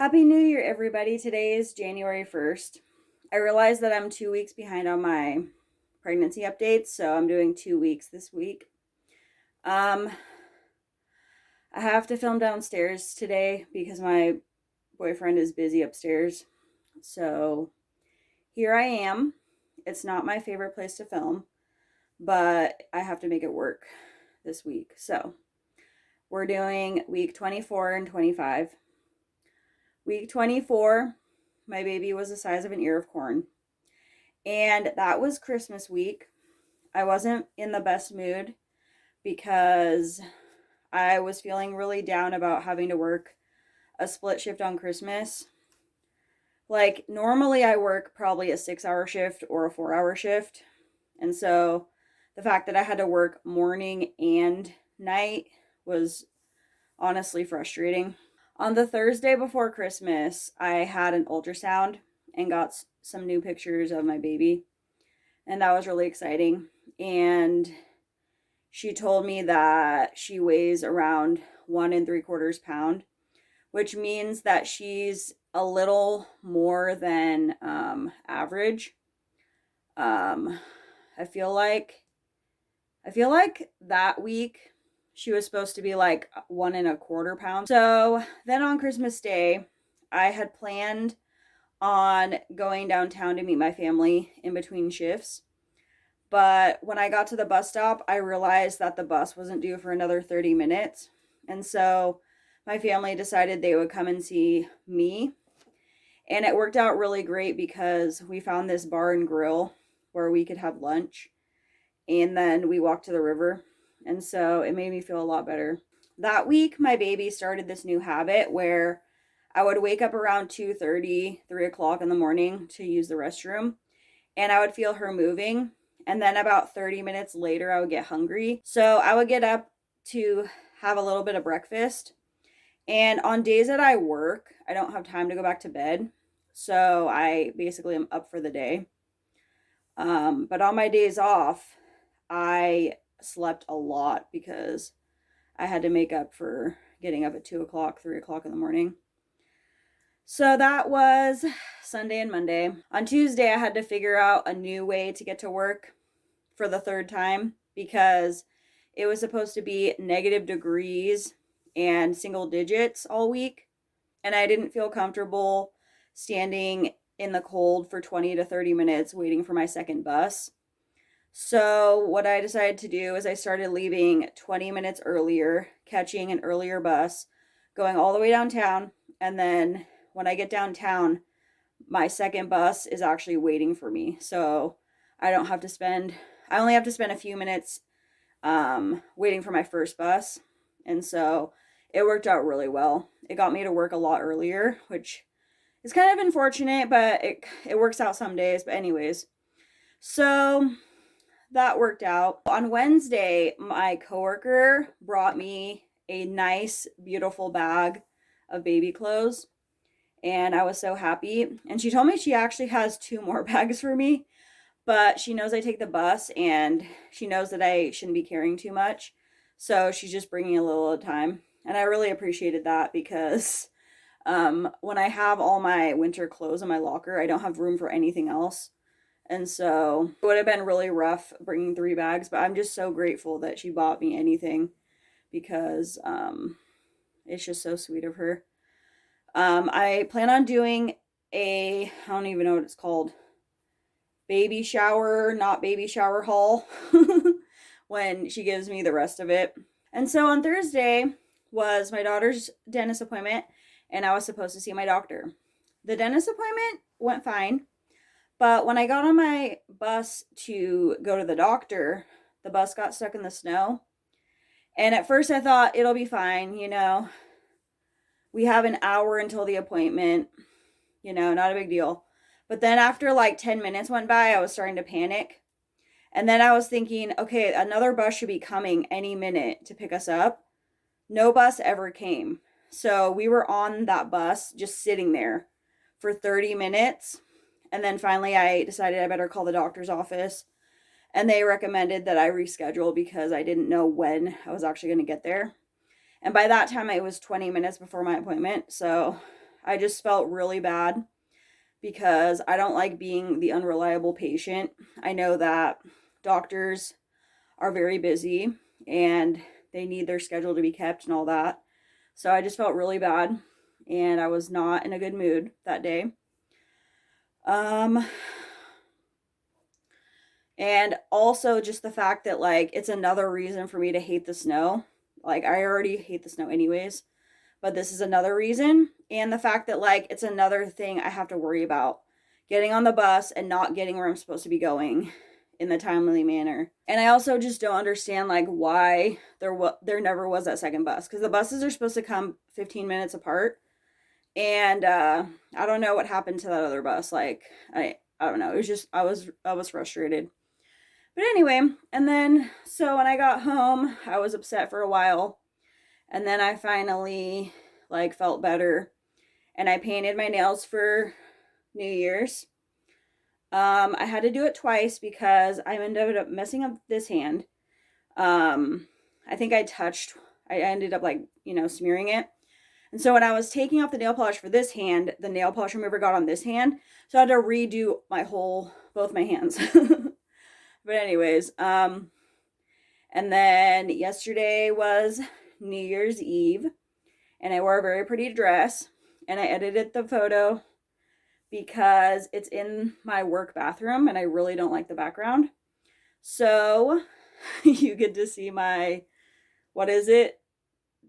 Happy New Year, everybody. Today is January 1st. I realize that I'm 2 weeks behind on my pregnancy updates, so I'm doing 2 weeks this week. Um, I have to film downstairs today because my boyfriend is busy upstairs. So here I am. It's not my favorite place to film, but I have to make it work this week. So we're doing week 24 and 25. Week 24, my baby was the size of an ear of corn. And that was Christmas week. I wasn't in the best mood because I was feeling really down about having to work a split shift on Christmas. Like, normally I work probably a 6 hour shift or a 4 hour shift. And so the fact that I had to work morning and night was honestly frustrating. On the Thursday before Christmas, I had an ultrasound and got some new pictures of my baby. And that was really exciting. And she told me that she weighs around 1 3/4 pounds, which means that she's a little more than average. Um, I feel like that week she was supposed to be like 1 1/4 pounds. So then on Christmas Day, I had planned on going downtown to meet my family in between shifts. But when I got to the bus stop, I realized that the bus wasn't due for another 30 minutes. And so my family decided they would come and see me. And it worked out really great because we found this bar and grill where we could have lunch. And then we walked to the river. And so it made me feel a lot better. That week, my baby started this new habit where I would wake up around 2:30, 3 o'clock in the morning to use the restroom. And I would feel her moving. And then about 30 minutes later, I would get hungry. So I would get up to have a little bit of breakfast. And on days that I work, I don't have time to go back to bed. So I basically am up for the day. But on my days off, I slept a lot because I had to make up for getting up at 2 o'clock, 3 o'clock in the morning. So that was Sunday and Monday. On Tuesday, I had to figure out a new way to get to work for the third time because it was supposed to be negative degrees and single digits all week. And I didn't feel comfortable standing in the cold for 20 to 30 minutes waiting for my second bus. So, what I decided to do is I started leaving 20 minutes earlier, catching an earlier bus, going all the way downtown, and then when I get downtown, my second bus is actually waiting for me. So, I don't have to spend I only have to spend a few minutes waiting for my first bus. And so it worked out really well. It got me to work a lot earlier, which is kind of unfortunate, but it works out some days. But anyways, so that worked out. On Wednesday, my coworker brought me a nice, beautiful bag of baby clothes, and I was so happy. And she told me she actually has two more bags for me, but she knows I take the bus and she knows that I shouldn't be carrying too much. So she's just bringing a little at a time. And I really appreciated that because when I have all my winter clothes in my locker, I don't have room for anything else. And so it would have been really rough bringing 3 bags, but I'm just so grateful that she bought me anything because it's just so sweet of her. I plan on doing I don't even know what it's called, baby shower, not baby shower haul when she gives me the rest of it. And so on Thursday was my daughter's dentist appointment, and I was supposed to see my doctor. The dentist appointment went fine. But when I got on my bus to go to the doctor, the bus got stuck in the snow. And at first I thought it'll be fine, We have an hour until the appointment, not a big deal. But then after like 10 minutes went by, I was starting to panic. And then I was thinking, okay, another bus should be coming any minute to pick us up. No bus ever came. So we were on that bus just sitting there for 30 minutes. And then finally I decided I better call the doctor's office. And they recommended that I reschedule because I didn't know when I was actually going to get there. And by that time, it was 20 minutes before my appointment. So I just felt really bad because I don't like being the unreliable patient. I know that doctors are very busy and they need their schedule to be kept and all that. So I just felt really bad and I was not in a good mood that day. Um and also just the fact that like it's another reason for me to hate the snow. Like I already hate the snow anyways, but this is another reason. And the fact that like it's another thing I have to worry about getting on the bus and not getting where I'm supposed to be going in the timely manner. And I also just don't understand like why there never was that second bus, because the buses are supposed to come 15 minutes apart. And I don't know what happened to that other bus. Like I don't know. It was just I was frustrated. But anyway, and then so when I got home, I was upset for a while. And then I finally like felt better and I painted my nails for New Year's. I had to do it twice because I ended up messing up this hand. I think I ended up like, smearing it. And so when I was taking off the nail polish for this hand, the nail polish remover got on this hand. So I had to redo both my hands. But anyways, and then yesterday was New Year's Eve and I wore a very pretty dress and I edited the photo because it's in my work bathroom and I really don't like the background. So you get to see my, what is it?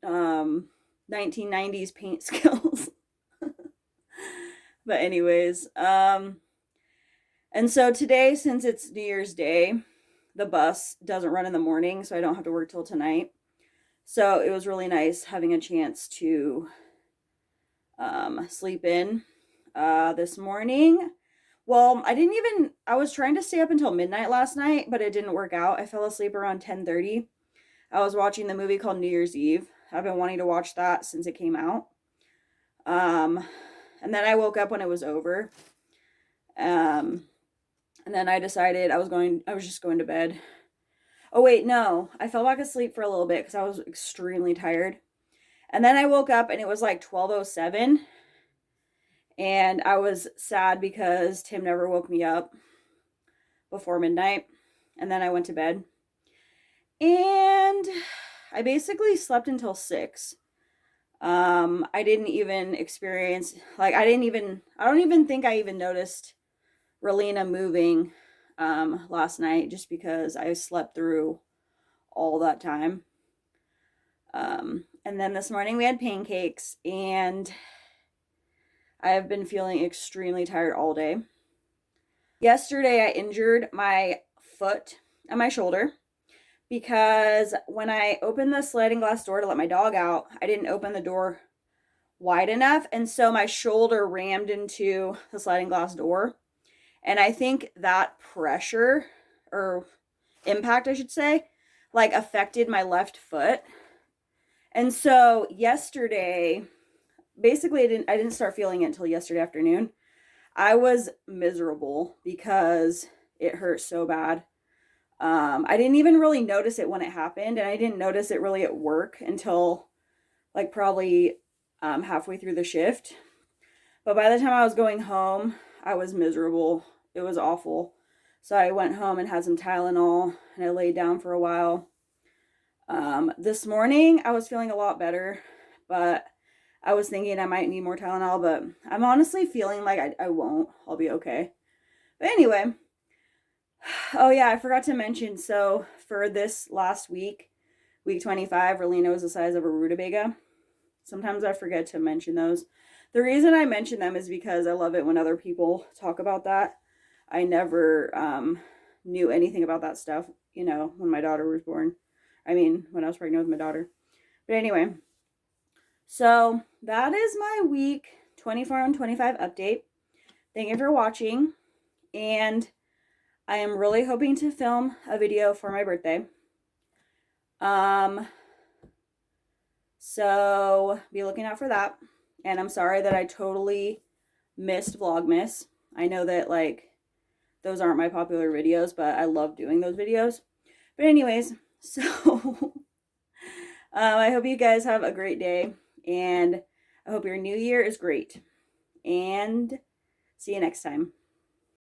1990s paint skills. But anyways, and so today, since it's New Year's Day, the bus doesn't run in the morning, so I don't have to work till tonight. So it was really nice having a chance to sleep in this morning. Well, I was trying to stay up until midnight last night, but it didn't work out. I fell asleep around 10:30. I was watching the movie called New Year's Eve. I've been wanting to watch that since it came out. And then I woke up when it was over. And then I decided I was just going to bed. Oh wait, no. I fell back asleep for a little bit because I was extremely tired. And then I woke up and it was like 12:07. And I was sad because Tim never woke me up before midnight. And then I went to bed. And I basically slept until 6. I didn't even experience, like, I don't even think I even noticed Relina moving last night just because I slept through all that time. And then this morning we had pancakes and I have been feeling extremely tired all day. Yesterday I injured my foot and my shoulder because when I opened the sliding glass door to let my dog out, I didn't open the door wide enough, and so my shoulder rammed into the sliding glass door. And I think that pressure, or impact I should say, like affected my left foot. And so yesterday, basically I didn't start feeling it until yesterday afternoon. I was miserable because it hurt so bad. I didn't even really notice it when it happened, and I didn't notice it really at work until like probably halfway through the shift. But by the time I was going home, I was miserable. It was awful. So I went home and had some Tylenol and I laid down for a while. This morning I was feeling a lot better, but I was thinking I might need more Tylenol, but I'm honestly feeling like I won't. I'll be okay. But anyway, oh yeah, I forgot to mention, so for this last week, week 25, Relina was the size of a rutabaga. Sometimes I forget to mention those. The reason I mention them is because I love it when other people talk about that. I never knew anything about that stuff, when my daughter was born. When I was pregnant with my daughter. But anyway, so that is my week 24 and 25 update. Thank you for watching. And I am really hoping to film a video for my birthday. So be looking out for that. And I'm sorry that I totally missed Vlogmas. I know that those aren't my popular videos, but I love doing those videos. But anyways, so I hope you guys have a great day, and I hope your new year is great. And see you next time.